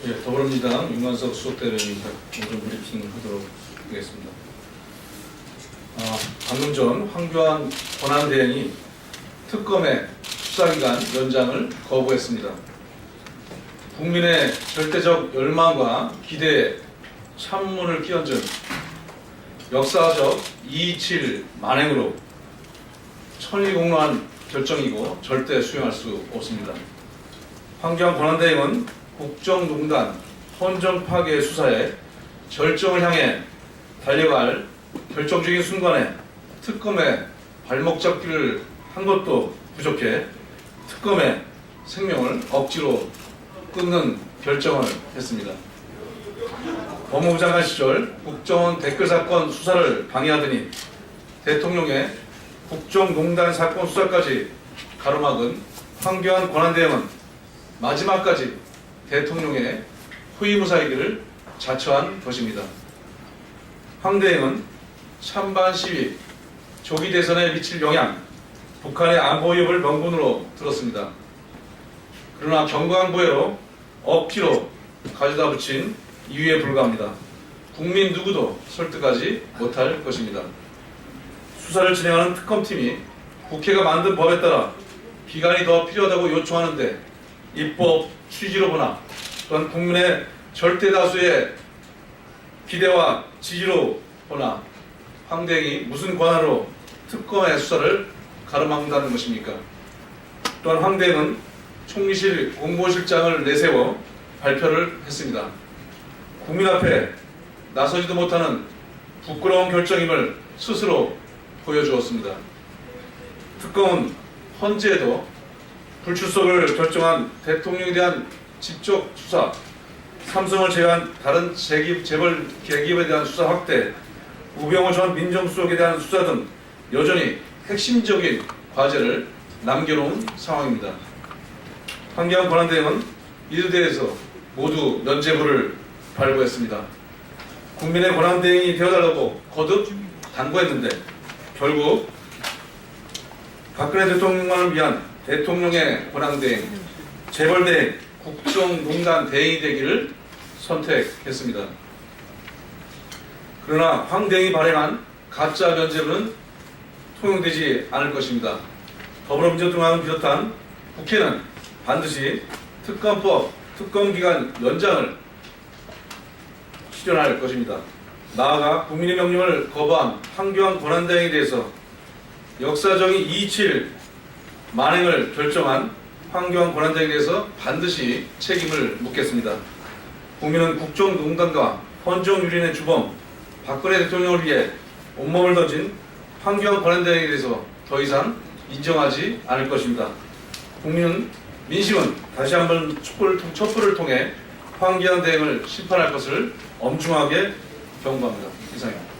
예, 더불어민주당 윤관석 수석대변인과 오전 브리핑 하도록 하겠습니다. 방금 전 황교안 권한대행이 특검의 수사기간 연장을 거부했습니다. 국민의 절대적 열망과 기대에 찬문을 끼얹은 역사적 227 만행으로 천리공로한 결정이고 절대 수용할 수 없습니다. 황교안 권한대행은 국정농단 헌정 파괴 수사에 절정을 향해 달려갈 결정적인 순간에 특검의 발목 잡기를 한 것도 부족해 특검의 생명을 억지로 끊는 결정을 했습니다. 법무부 장관 시절 국정원 댓글 사건 수사를 방해하더니 대통령의 국정농단 사건 수사까지 가로막은 황교안 권한대행은 마지막까지 대통령의 후임무사이기를 자처한 것입니다. 황 대행은 찬반 시위, 조기 대선에 미칠 영향, 북한의 안보 위협을 명분으로 들었습니다. 그러나 경강부회로 억지로 가져다 붙인 이유에 불과합니다. 국민 누구도 설득하지 못할 것입니다. 수사를 진행하는 특검팀이 국회가 만든 법에 따라 기간이 더 필요하다고 요청하는데 입법 취지로 보나 또한 국민의 절대 다수의 기대와 지지로 보나 황 대행이 무슨 권한으로 특검의 수사를 가로막는다는 것입니까? 또한 황 대행은 총리실 공보실장을 내세워 발표를 했습니다. 국민 앞에 나서지도 못하는 부끄러운 결정임을 스스로 보여주었습니다. 특검은 헌재에도 불출석을 결정한 대통령에 대한 직접 수사, 삼성을 제외한 다른 재벌 계기업에 대한 수사 확대, 우병우 전 민정수석에 대한 수사 등 여전히 핵심적인 과제를 남겨놓은 상황입니다. 황교안 권한대행은 이에 대해서 모두 면죄부를 발부했습니다. 국민의 권한대행이 되어달라고 거듭 당부했는데 결국 박근혜 대통령만을 위한 대통령의 권한대행, 재벌대행, 국정농단 대행이 되기를 선택했습니다. 그러나 황 대행이 발행한 가짜 면죄부는 통용되지 않을 것입니다. 더불어민주당을 비롯한 국회는 반드시 특검법, 특검기간 연장을 실현할 것입니다. 나아가 국민의 명령을 거부한 황교안 권한대행에 대해서 역사적인 227 만행을 결정한 황교안 권한대행에 대해서 반드시 책임을 묻겠습니다. 국민은 국정농단과 헌정유린의 주범 박근혜 대통령을 위해 온몸을 던진 황교안 권한대행에 대해서 더 이상 인정하지 않을 것입니다. 민심은 다시 한번 촛불을 통해 황교안 대행을 심판할 것을 엄중하게 경고합니다. 이상입니다.